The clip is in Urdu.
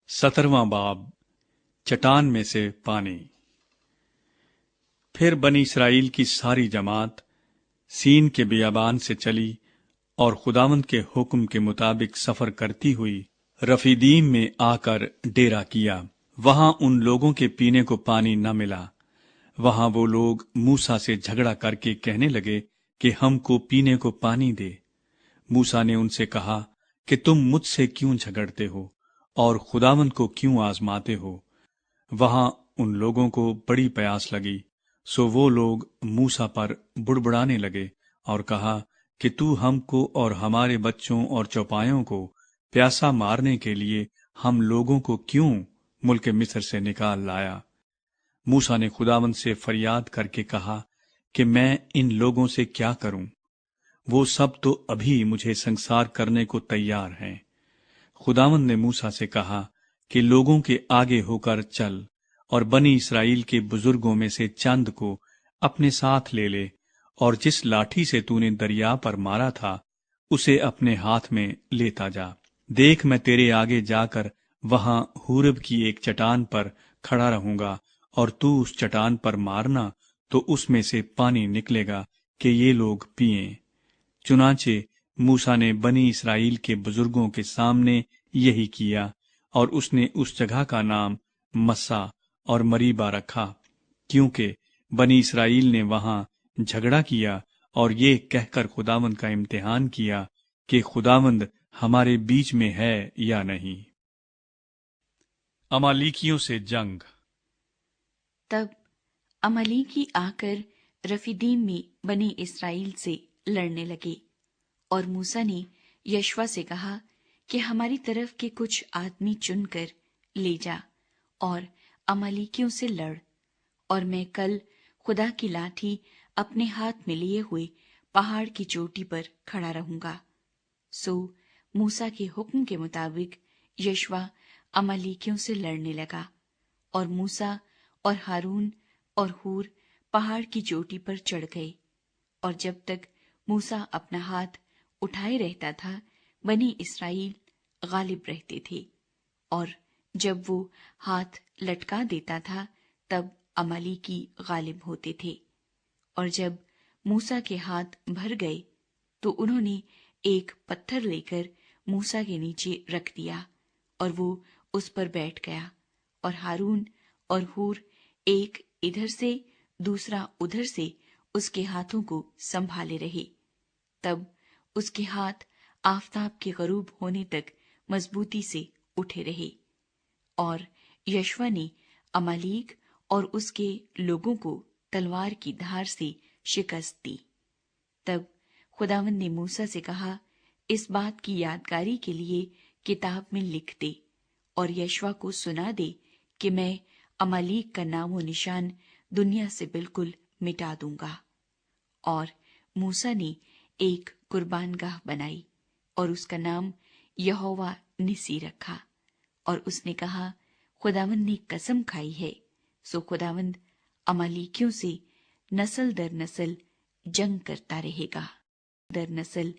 17واں باب چٹان میں سے پانی۔ پھر بنی اسرائیل کی ساری جماعت سین کے بیابان سے چلی اور خداوند کے حکم کے مطابق سفر کرتی ہوئی رفیدیم میں آ کر ڈیرا کیا۔ وہاں ان لوگوں کے پینے کو پانی نہ ملا۔ وہاں وہ لوگ موسیٰ سے جھگڑا کر کے کہنے لگے کہ ہم کو پینے کو پانی دے۔ موسیٰ نے ان سے کہا کہ تم مجھ سے کیوں جھگڑتے ہو اور خداوند کو کیوں آزماتے ہو؟ وہاں ان لوگوں کو بڑی پیاس لگی، سو وہ لوگ موسیٰ پر بڑبڑانے لگے اور کہا کہ تو ہم کو اور ہمارے بچوں اور چوپایوں کو پیاسا مارنے کے لیے ہم لوگوں کو کیوں ملک مصر سے نکال لایا؟ موسیٰ نے خداوند سے فریاد کر کے کہا کہ میں ان لوگوں سے کیا کروں؟ وہ سب تو ابھی مجھے سنسار کرنے کو تیار ہیں۔ خداوند نے موسیٰ سے کہا کہ لوگوں کے آگے ہو کر چل اور بنی اسرائیل کے بزرگوں میں سے چند کو اپنے ساتھ لے لے، اور جس لاٹھی سے تو نے دریا پر مارا تھا اسے اپنے ہاتھ میں لیتا جا۔ دیکھ، میں تیرے آگے جا کر وہاں ہورب کی ایک چٹان پر کھڑا رہوں گا، اور تو اس چٹان پر مارنا تو اس میں سے پانی نکلے گا کہ یہ لوگ پئیں۔ چنانچہ موسیٰ نے بنی اسرائیل کے بزرگوں کے سامنے یہی کیا، اور اس نے اس جگہ کا نام مسا اور مریبا رکھا، کیونکہ بنی اسرائیل نے وہاں جھگڑا کیا اور یہ کہہ کر خداوند کا امتحان کیا کہ خداوند ہمارے بیچ میں ہے یا نہیں۔ امالیکیوں سے جنگ۔ تب امالیکی آ کر رفیدیم میں بنی اسرائیل سے لڑنے لگے، اور موسیٰ نے یشوع سے کہا کہ ہماری طرف کے کچھ آدمی چن کر لے جا اور امالیکیوں سے لڑ، اور میں کل خدا کی لاٹھی اپنے ہاتھ میں لیے ہوئے پہاڑ کی چوٹی پر کھڑا رہوں گا۔ سو موسیٰ کے حکم کے مطابق یشوع امالیکیوں سے لڑنے لگا، اور موسیٰ اور ہارون اور ہور پہاڑ کی چوٹی پر چڑھ گئے، اور جب تک موسیٰ اپنا ہاتھ اٹھائے رہتا تھا بنی اسرائیل غالب رہتے تھے، اور جب وہ ہاتھ لٹکا دیتا تھا تب امالیکی غالب ہوتے تھے۔ اور جب موسیٰ کے ہاتھ بھر گئے تو انہوں نے ایک پتھر لے کر موسیٰ کے نیچے رکھ دیا، اور وہ اس پر بیٹھ گیا، اور ہارون اور ہور ایک ادھر سے دوسرا ادھر سے اس کے ہاتھوں کو سنبھالے رہے۔ تب اس کے ہاتھ آفتاب کے غروب ہونے تک مضبوطی سے اٹھے رہے، اور یشوع نے امالیک اور اس کے لوگوں کو تلوار کی دھار سے شکست دی۔ تب خداوند نے موسیٰ سے کہا، اس بات کی یادگاری کے لیے کتاب میں لکھ دے، اور یشوع کو سنا دے کہ میں امالیک کا نام و نشان دنیا سے بالکل مٹا دوں گا۔ اور موسیٰ نے ایک قربان گاہ بنائی اور اس کا نام یہوہ نسی رکھا، اور اس نے کہا، خداوند نے قسم کھائی ہے، سو خداوند امالیکیوں سے نسل در نسل جنگ کرتا رہے گا، در نسل